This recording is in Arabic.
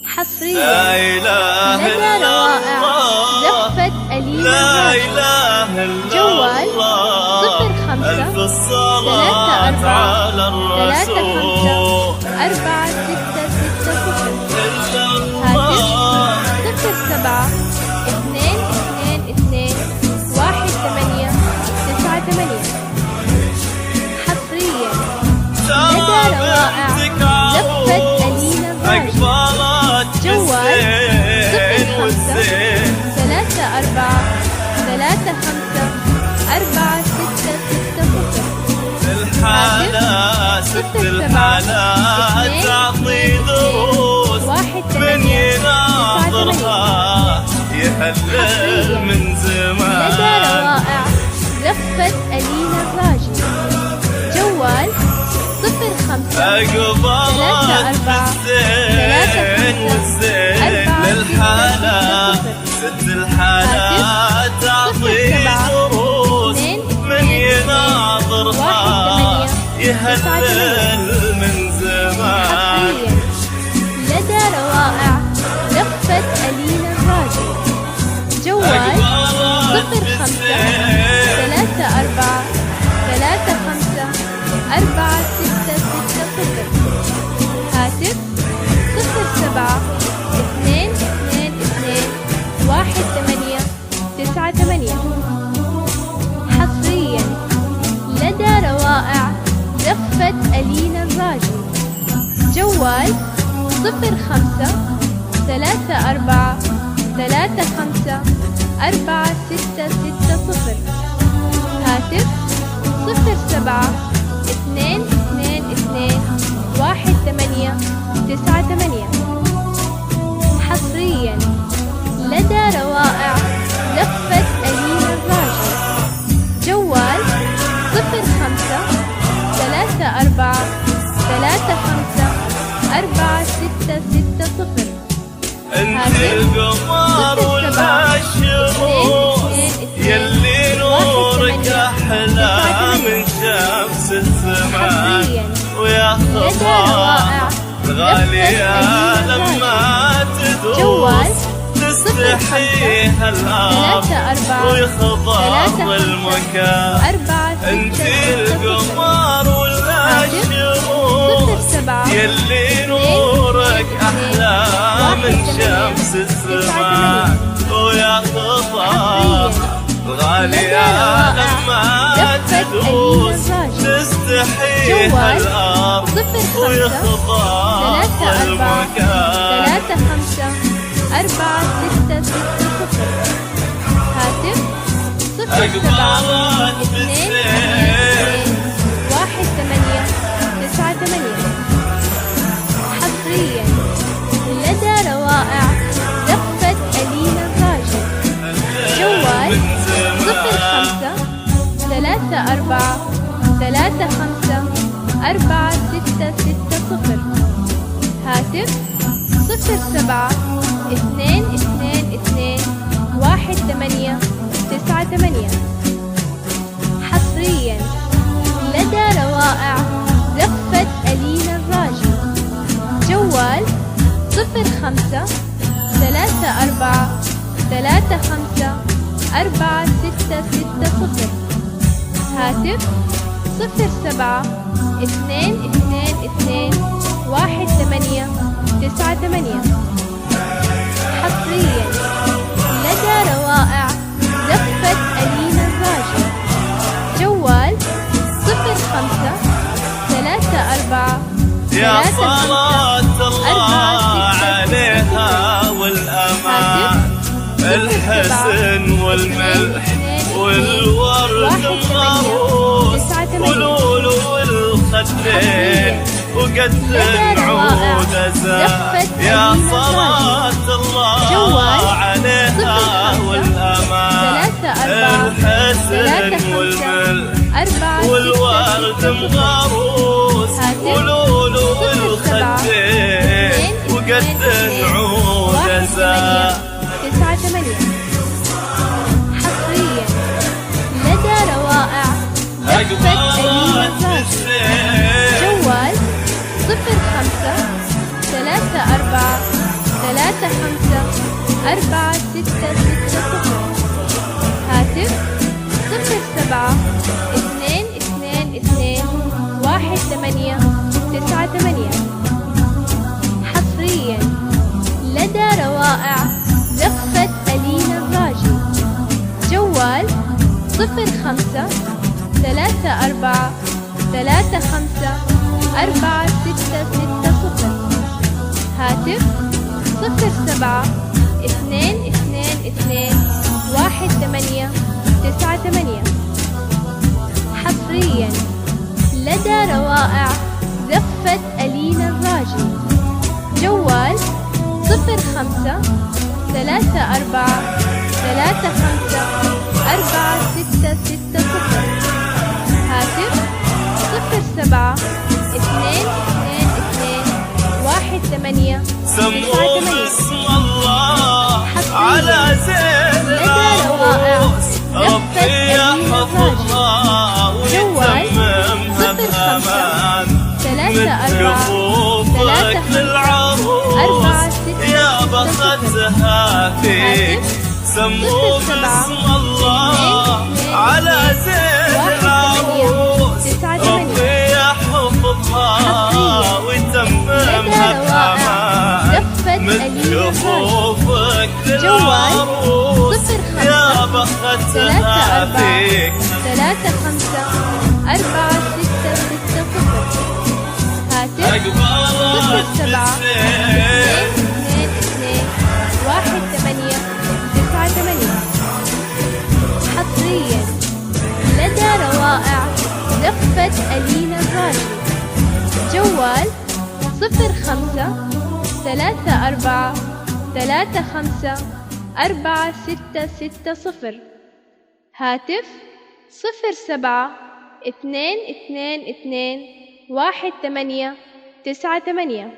حصريا لدى روائع زفت ألينا الراجل. جوال ست الحالات تعطي دروس من يناظرها يهلل من زمان. لدى روائع زفت ألينا الراجل. جوال 05 للحالات ست الحالات تعطي دروس من يناظرها يهلل من زمان. لدى روائع زفت ألينا الراجل. جوال 05 هاتف 07-222-1898. حصريا لدى روائع زفت ألينا الراجل. جوال 05-34-35-4660. هاتف 07-222-1898. حصريا لدى روائع زفت ألينا الراجل. جوال 05-34-35-4660. انت القمر والعشرون يلي نورك احلى من شمس الزمان. ويا خطا الغالية لما تدوس تستحيها الارض ويخضر المكان. انت القمر والعشرون يلي نورك احلى من شمس الزمان. ويا خطا الغالية لما تدوس تستحيها الارض ويخضر المكان. هاتف 07-222-1898. حصريا لدى روائع زفت ألينا الراجل. جوال 05-34-35-4660. هاتف 07-222-1898. حصريا لدى روائع زفت ألينا الراجل. جوال 05-34-35-4660. هاتف 07-222-1898. حصريا لدى روائع زفت ألينا الراجل. جوال 05-34-35-4660. يا صلاة الله عليها والأمان الحسن والملح والورد الغروس ولولو والخدين وقد العود زاد. يا صلاة الله عليها والأمان الحسن والملح والورد مغروس ولولو والخدين وقد العود زاد. حصريا لدى روائع زفت ألينا الراجل. جوال 05-34-35-4660. هاتف 07-2221-898. حصريا لدى روائع زفة ألينا الراجي. جوال 05-34-35-4660. هاتف 07-2221-898. حصريا لدى روائع زفة ألينا الراجي. جوال 05-34-35-4660. هاتف 07-2221-898. سموا باسم الله على زين العروس، ربي يحفظها ويتممها بأمان. مثل خوفك للعروس يا بختها فيك. سموا باسم الله على زين العروس، ربي يحفظها ويتممها بأمان. مثل خوفك للعروس يا بختها فيك. 35-4660. هاتف 07-2221-898. حصريا لدى روائع زفة ألينا الراجي. جوال 05-34-35-4660. هاتف 07-2221-898.